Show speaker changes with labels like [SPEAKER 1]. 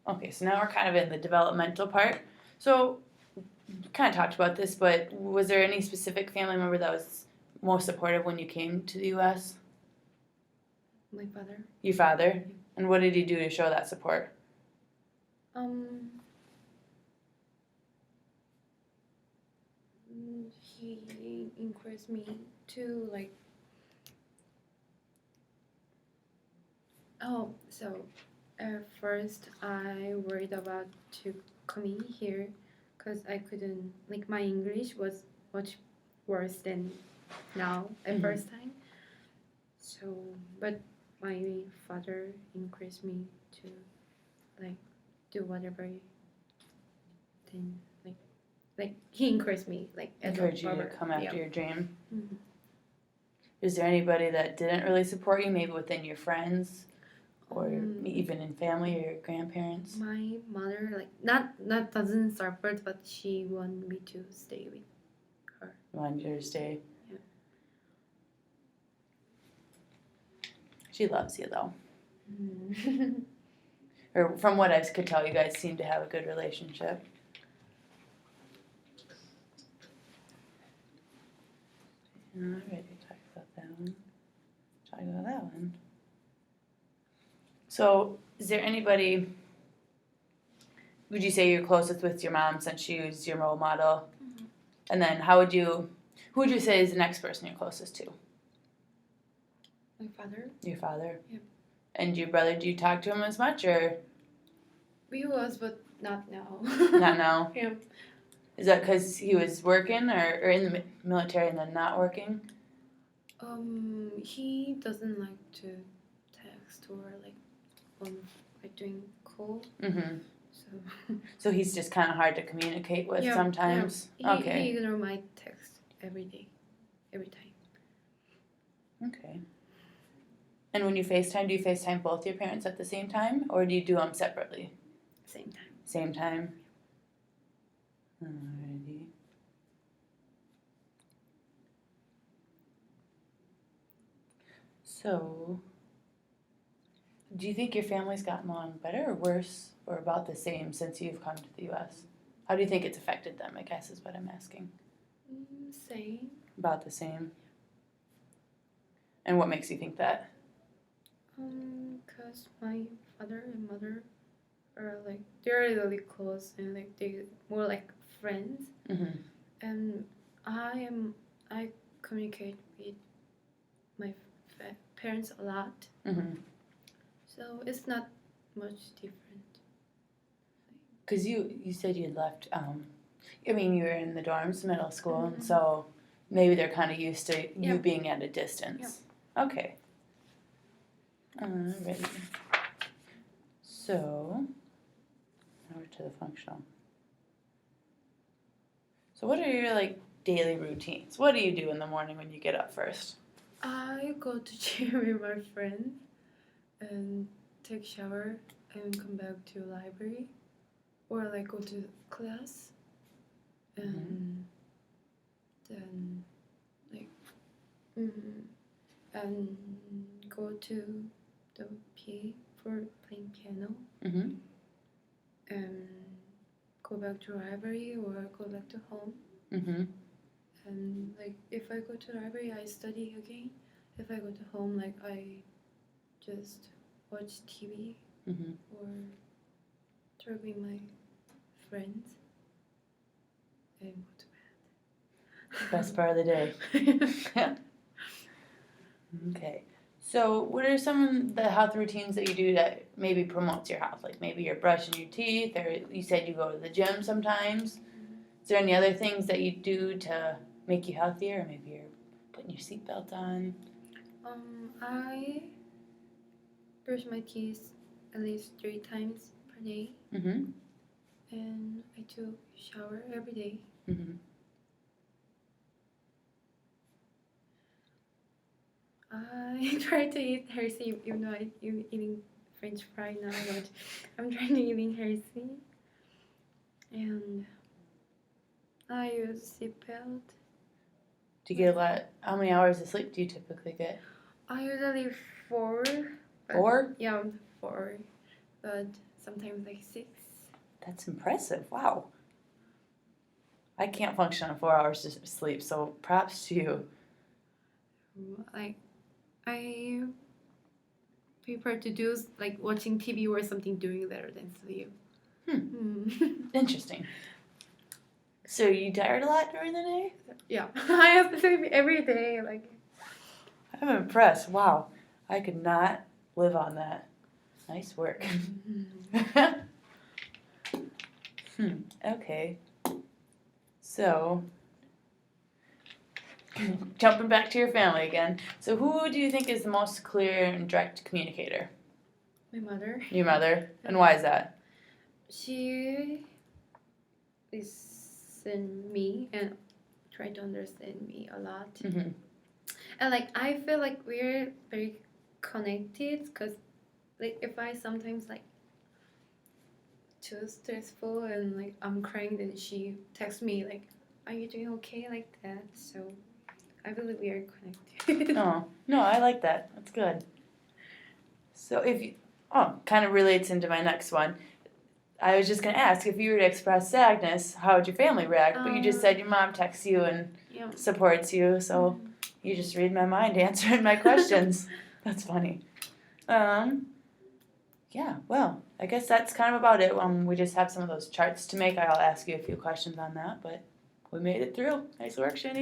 [SPEAKER 1] Okay, so now we're kind of in the developmental part. So, you kind of talked about this, but was there any specific family member that was most supportive when you came to the U.S.?
[SPEAKER 2] My father.
[SPEAKER 1] Your father? And what did he do to show that support?
[SPEAKER 2] He encouraged me to like. Oh, so at first I worried about to coming here, cause I couldn't like my English was much worse than now at
[SPEAKER 1] Mhm.
[SPEAKER 2] first time. So, but my father encouraged me to like do whatever. Then like he encouraged me like as a
[SPEAKER 1] Encourage you to
[SPEAKER 2] barber.
[SPEAKER 1] come after
[SPEAKER 2] Yeah.
[SPEAKER 1] your dream.
[SPEAKER 2] Mhm.
[SPEAKER 1] Is there anybody that didn't really support you, maybe within your friends or even in family or your grandparents?
[SPEAKER 2] My mother like not doesn't support, but she wanted me to stay with her.
[SPEAKER 1] Wanted you to stay.
[SPEAKER 2] Yeah.
[SPEAKER 1] She loves you though.
[SPEAKER 2] Mm.
[SPEAKER 1] Or from what I could tell, you guys seem to have a good relationship. Alright, talk about that one. Talk about that one. So, is there anybody, would you say you're closest with your mom since she was your role model?
[SPEAKER 2] Mhm.
[SPEAKER 1] And then who would you say is the next person you're closest to?
[SPEAKER 2] My father.
[SPEAKER 1] Your father?
[SPEAKER 2] Yeah.
[SPEAKER 1] And your brother, do you talk to him as much or?
[SPEAKER 2] We was, but not now.
[SPEAKER 1] Not now?
[SPEAKER 2] Yeah.
[SPEAKER 1] Is that because he was working or in the military and then not working?
[SPEAKER 2] He doesn't like to text or like doing call.
[SPEAKER 1] Mm-hmm.
[SPEAKER 2] So.
[SPEAKER 1] So he's just kind of hard to communicate with sometimes?
[SPEAKER 2] Yeah.
[SPEAKER 1] Okay.
[SPEAKER 2] He ignore my text every day, every time.
[SPEAKER 1] Okay. And when you FaceTime, do you FaceTime both your parents at the same time or do you do them separately?
[SPEAKER 2] Same time.
[SPEAKER 1] Same time? Alrighty. So, do you think your family's gotten along better or worse or about the same since you've come to the U.S.? How do you think it's affected them, I guess is what I'm asking.
[SPEAKER 2] Same.
[SPEAKER 1] About the same. And what makes you think that?
[SPEAKER 2] Cause my father and mother are like they're really close and like they more like friends.
[SPEAKER 1] Mm-hmm.
[SPEAKER 2] And I communicate with my parents a lot.
[SPEAKER 1] Mm-hmm.
[SPEAKER 2] So it's not much different.
[SPEAKER 1] Because you said you left, I mean, you were in the dorms, middle school, and
[SPEAKER 2] Mhm.
[SPEAKER 1] so maybe they're kind of used to you
[SPEAKER 2] Yeah.
[SPEAKER 1] being at a distance. Okay. Alrighty. So, now we're to the functional. So what are your, like, daily routines? What do you do in the morning when you get up first?
[SPEAKER 2] I go to gym with my friends and take shower and come back to library or like go to class and then like and go to the PA for playing piano
[SPEAKER 1] Mm-hmm.
[SPEAKER 2] and go back to library or go back to home.
[SPEAKER 1] Mm-hmm.
[SPEAKER 2] And like if I go to library, I study again. If I go to home, like I just watch TV
[SPEAKER 1] Mm-hmm.
[SPEAKER 2] or talk with my friends and go to bed.
[SPEAKER 1] Best part of the day. Yeah. Okay. So, what are some of the health routines that you do that maybe promotes your health? Like maybe you're brushing your teeth, or you said you go to the gym sometimes. Is there any other things that you do to make you healthier? Or maybe you're putting your seatbelt on.
[SPEAKER 2] I brush my teeth at least 3 times per day,
[SPEAKER 1] Mm-hmm.
[SPEAKER 2] and I do shower every day.
[SPEAKER 1] Mm-hmm.
[SPEAKER 2] I try to eat healthy, even though I'm eating French fry now, but I'm trying to eating healthy. And I use seatbelt.
[SPEAKER 1] Do you get a lot? How many hours of sleep do you typically get?
[SPEAKER 2] I usually 4.
[SPEAKER 1] 4?
[SPEAKER 2] Yeah, 4. But sometimes like 6.
[SPEAKER 1] That's impressive. Wow. I can't function on 4 hours of sleep, so props to you.
[SPEAKER 2] Like I prefer to do like watching TV or something doing better than sleep.
[SPEAKER 1] Interesting. So you tired a lot during the day?
[SPEAKER 2] Yeah, I have to sleep every day. Like
[SPEAKER 1] I'm impressed. Wow. I could not live on that. Nice work. Okay. So, jumping back to your family again. So, who do you think is the most clear and direct communicator?
[SPEAKER 2] my mother,
[SPEAKER 1] Your mother. And why is that?
[SPEAKER 2] she listen me and try to understand me a lot.
[SPEAKER 1] Mm-hmm.
[SPEAKER 2] And like I feel like we're very connected because like if I sometimes like too stressful and like I'm crying, then she texts me like, "Are you doing okay?" like that. So I believe we are connected.
[SPEAKER 1] Oh, no, I like that. That's good. So, if you, kind of relates into my next one. I was just going to ask, if you were to express sadness, how would your family react? But you just said your mom texts you and
[SPEAKER 2] Yeah.
[SPEAKER 1] supports you, so you just read my mind answering my questions. That's funny. Yeah, well, I guess that's kind of about it. We just have some of those charts to make. I'll ask you a few questions on that, but we made it through. Nice work, Shinny.